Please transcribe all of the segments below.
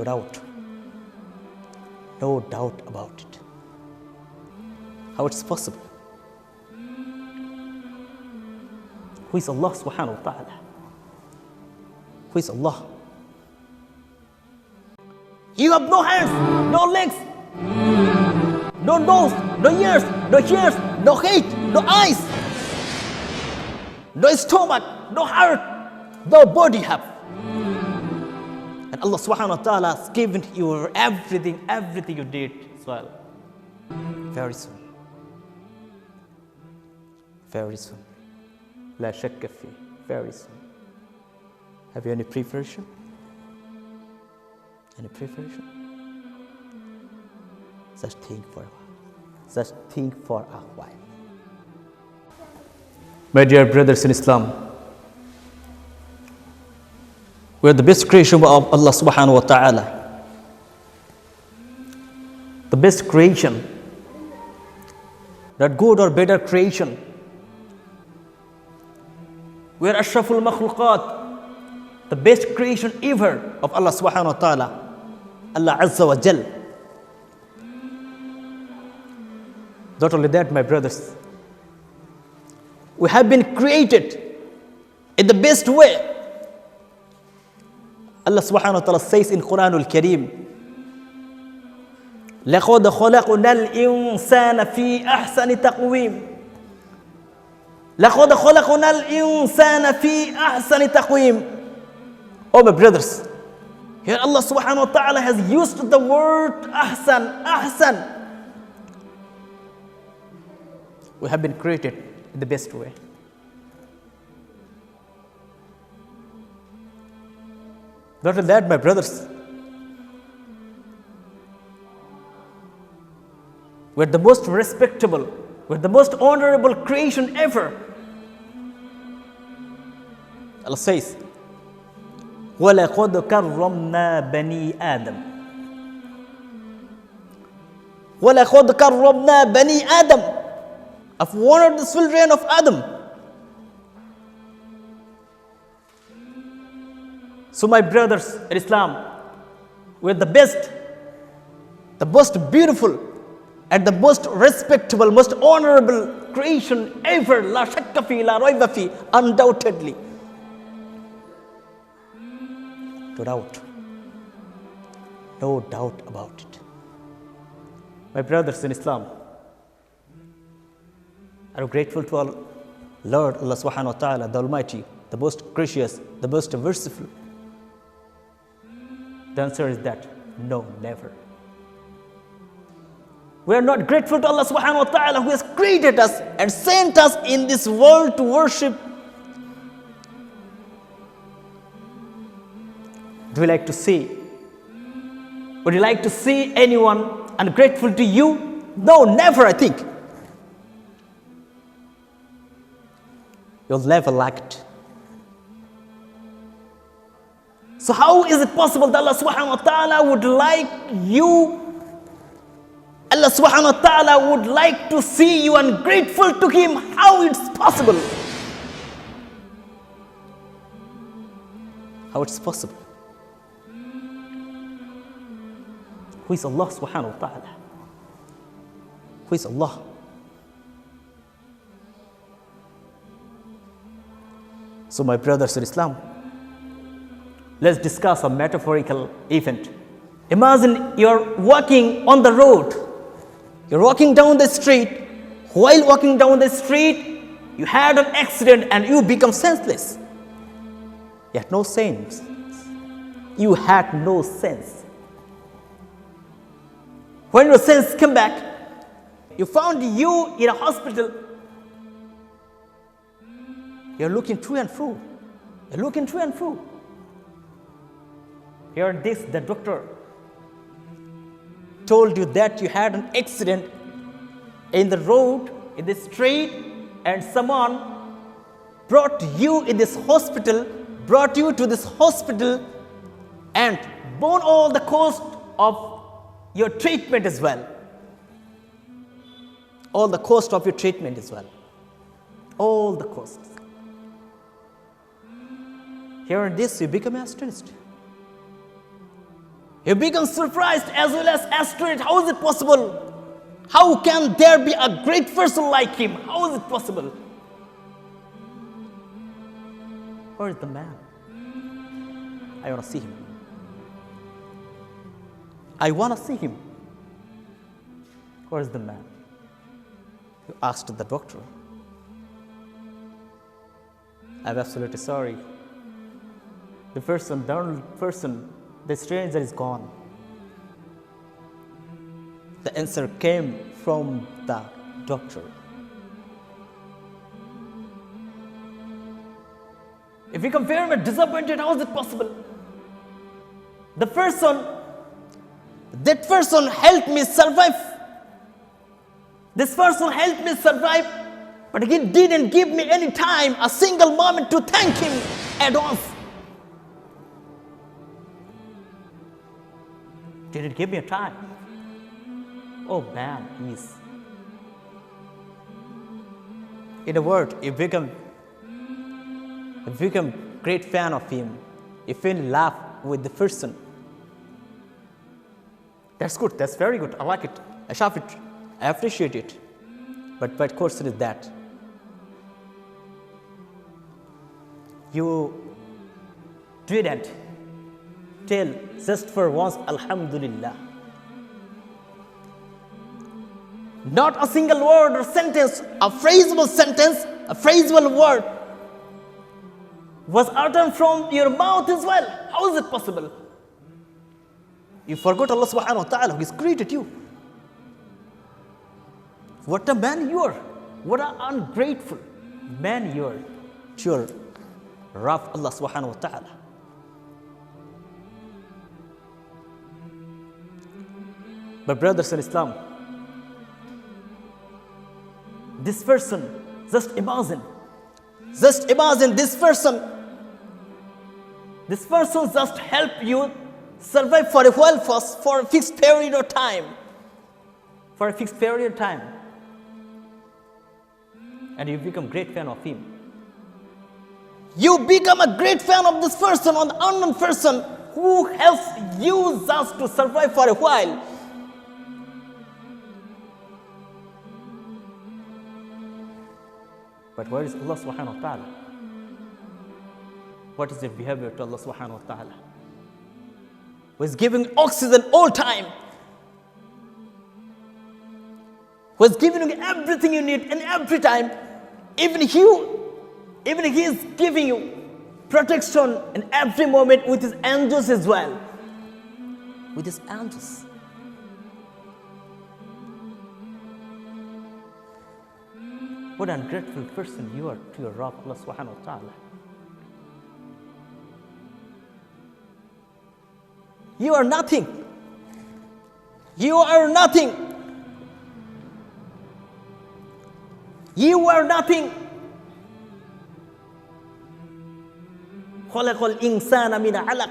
No doubt. No doubt about it. How it's possible? Who is Allah subhanahu wa ta'ala? Who is Allah? You have no hands, no legs, no nose, no ears, no ears, no head, no eyes, no stomach, no heart, no body have. And Allah subhanahu wa ta'ala has given you everything you did as well. Very soon. Very soon. La shakka fi. Very soon. Have you any preparation? Any preparation? Just think for a while. Just think for a while. My dear brothers in Islam, we are the best creation of Allah subhanahu wa ta'ala. The best creation. Not good or better creation. We are ashraful makhluqat. The best creation ever of Allah subhanahu wa ta'ala. Allah Azza wa Jal. Not only that, my brothers, we have been created in the best way. Allah subhanahu wa ta'ala says in Quran al-Kareem, لَقَدْ خَلَقْنَا الْإِنسَانَ فِي أَحْسَنِ تَقْوِيمٍ لَقَدْ خَلَقْنَا الْإِنسَانَ فِي أَحْسَنِ تَقْوِيمٍ. Oh my brothers, here Allah subhanahu wa ta'ala has used the word ahsan, ahsan. We have been created in the best way. Not only that, my brothers, we're the most respectable, we're the most honorable creation ever. Allah says, وَلَقَدْ كَرَّمْنَا بَنِي آدَمَ وَلَقَدْ كَرَّمْنَا بَنِي آدَمَ. I've honored the children of Adam. So my brothers in Islam, we're the best, the most beautiful, and the most respectable, most honorable creation ever. La shakka fi, la rayba fi, undoubtedly. No doubt. No doubt about it. My brothers in Islam, are you grateful to our Lord Allah subhanahu wa ta'ala, the Almighty, the most gracious, the most merciful? The answer is that no, never. We are not grateful to Allah subhanahu wa ta'ala who has created us and sent us in this world to worship. Do you like to see? Would you like to see anyone ungrateful to you? No, never, I think. You'll never like it. So how is it possible that Allah subhanahu wa ta'ala would like you? Allah subhanahu wa ta'ala would like to see you ungrateful to Him. How it's possible? How it's possible? Who is Allah subhanahu wa ta'ala? Who is Allah? So my brothers in Islam, let's discuss a metaphorical event. Imagine you're walking on the road. You're walking down the street. While walking down the street, you had an accident and you become senseless. You had no sense. You had no sense. When your sense came back, you found you in a hospital. You're looking to and fro. You're looking to and fro. Here the doctor told you that you had an accident in the road, in the street, and someone brought you in this hospital, brought you to this hospital, and borne all the cost of your treatment as well. All the cost of your treatment as well. All the costs. Here in this, you become astonished. You become surprised as well as astonished. How is it possible? How can there be a great person like him? How is it possible? Where is the man? I want to see him. I want to see him. Where is the man? You asked the doctor. I'm absolutely sorry. The person, the stranger is gone. The answer came from the doctor. If you compare him disappointed, how is it possible? That person helped me survive. This person helped me survive, but he didn't give me any time, a single moment to thank him at once. Didn't give me a time. Oh man, he's. In a word, you become great fan of him. You feel love with the person. That's good. That's very good. I like it. I love it. I appreciate it. But my question is that you didn't tell just for once, Alhamdulillah. Not a single word or sentence, a phraseable word was uttered from your mouth as well. How is it possible? You forgot Allah subhanahu wa ta'ala who has created you. What a man you are. What an ungrateful man you are. Sure, Rabb Allah subhanahu wa ta'ala. But brothers in Islam, this person, just imagine this person just help you survive for a while, for a fixed period of time. And you become great fan of him. You become a great fan of this person, or the unknown person who helps you just to survive for a while. But where is Allah subhanahu wa ta'ala? What is your behavior to Allah subhanahu wa ta'ala? Who is giving oxygen all time? Who is giving you everything you need and every time? Even He is giving you protection in every moment with His angels as well. With His angels. What an ungrateful person you are to your Rabb, Allah subhanahu wa ta'ala. You are nothing. You are nothing. You are nothing. خلق الإنسان من علق.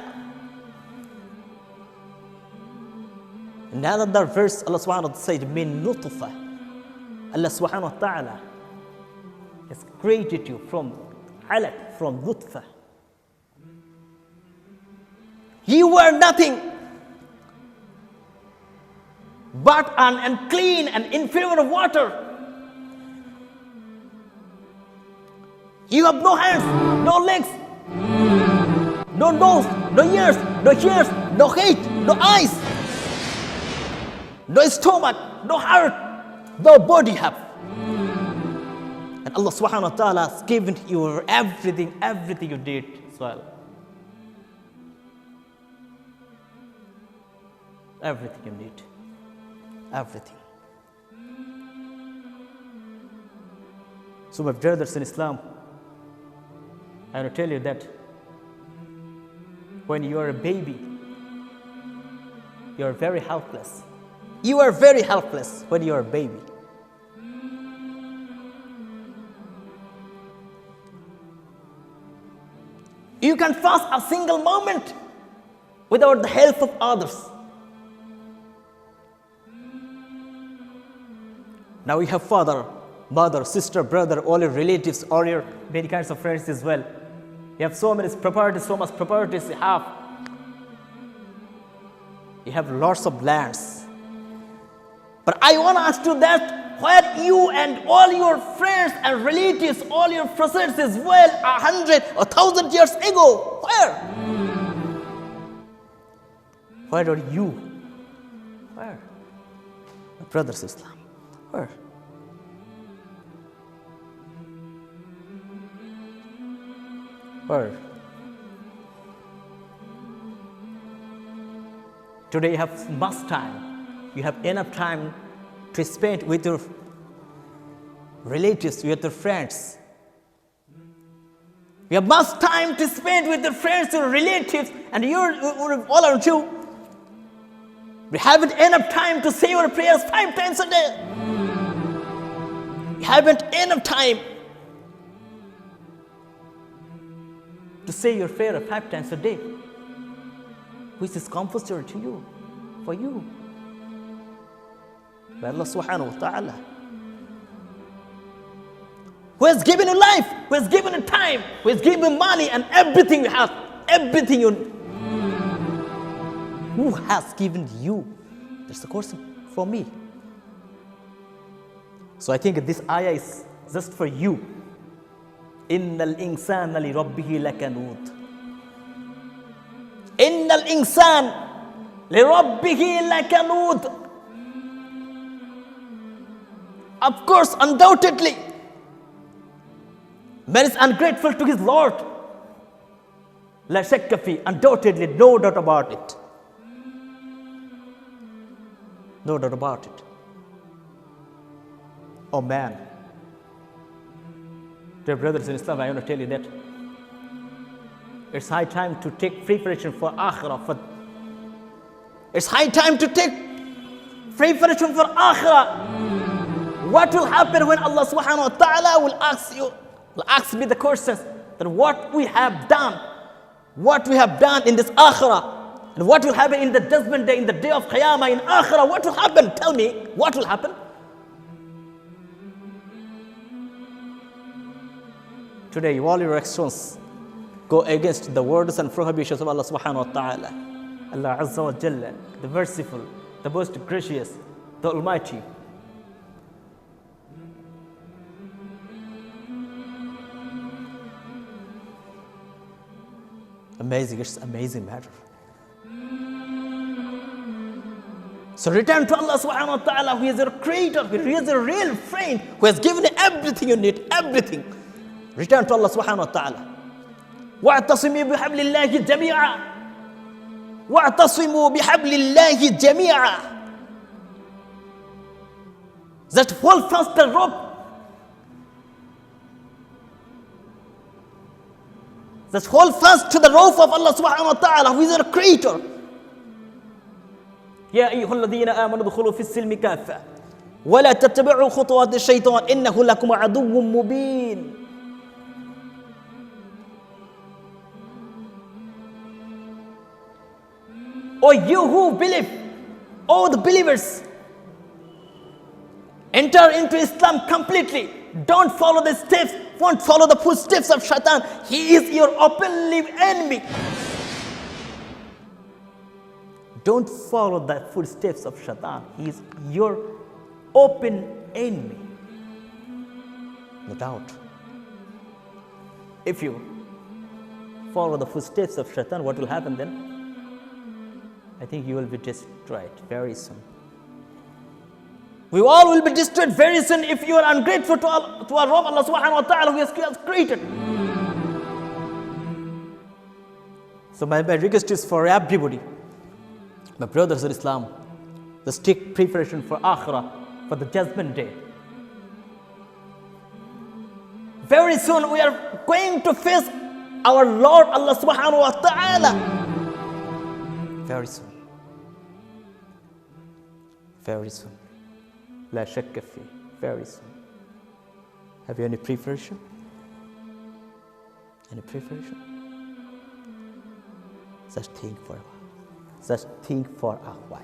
In another verse, Allah subhanahu wa ta'ala said, min nutfa. Allah subhanahu wa ta'ala has created you from alaq, from nutfa. You were nothing but an unclean and inferior water. You have no hands, no legs, no nose, no ears, no ears, no head, no eyes, no stomach, no heart, no body have. And Allah subhanahu wa ta'ala has given you everything you did as well. Everything you need. Everything. So my brothers in Islam, I want to tell you that when you are a baby, you are very helpless. You are very helpless when you are a baby. You can fast a single moment without the help of others. Now you have father, mother, sister, brother, all your relatives, all your many kinds of friends as well. You have so much properties you have. You have lots of lands. But I want to ask you that where you and all your friends and relatives, all your possessions were 100 or 1,000 years ago. Where? Where are you? Where? My brothers Islam. Where? Where? Today you have much time. You have enough time to spend with your relatives, with your friends. You have much time to spend with your friends, your relatives, and all around you. We haven't enough time to say your prayers 5 times a day. You haven't enough time to say your prayer 5 times a day, which is compulsory to you, for you, by Allah subhanahu wa ta'ala, who has given you life, who has given you time, who has given you money and everything you have, everything you. Who has given you? That's the question for me. So I think this ayah is just for you. Innal insana li rabbihi lakanud. Innal insan li rabbihi lakanud. Of course, undoubtedly, man is ungrateful to his Lord. La shakka fi, undoubtedly, no doubt about it. No doubt about it. Oh man. Dear brothers in Islam, I want to tell you that it's high time to take preparation for akhirah. It's high time to take preparation for akhirah. What will happen when Allah subhanahu wa ta'ala will ask me the questions that what we have done in this akhirah, and what will happen in the judgment day, in the day of Qiyamah, in akhirah, what will happen? Tell me, what will happen? Today, all your actions go against the words and prohibitions of Allah subhanahu wa ta'ala. Allah Azza wa Jalla, the merciful, the most gracious, the Almighty. Amazing, it's an amazing matter. So return to Allah subhanahu wa ta'ala, who is your creator, who is your real friend, who has given you everything you need, everything. Return to Allah subhanahu wa ta'ala. وَاعْتَصِمُوا بِحَبْلِ اللَّهِ جَمِيعًا. وَاعْتَصِمُوا بِحَبْلِ اللَّهِ جَمِيعًا. That hold fast the rope. That hold fast to the rope of Allah subhanahu wa ta'ala, who is your creator. يا أيها الذين آمنوا ادخلوا في السلم كافة ولا تتبعوا خطوات الشيطان إنه لكم عدو مبين. O you who believe, O the believers, enter into Islam completely. Don't follow the steps, won't follow the footsteps of Shaitan. He is your openly enemy. Don't follow the footsteps of Shaitan. He is your open enemy. No doubt. If you follow the footsteps of Shaitan, what will happen then? I think you will be destroyed very soon. We all will be destroyed very soon if you are ungrateful to our Rabb, Allah subhanahu wa ta'ala, who has created. So my request is for everybody, my brothers in Islam, the strict preparation for akhirah, for the judgment day. Very soon we are going to face our Lord, Allah subhanahu wa ta'ala. Very soon. Very soon. La shakka fi. Very soon. Have you any preparation? Any preparation? Just think for a while. Just think for a while.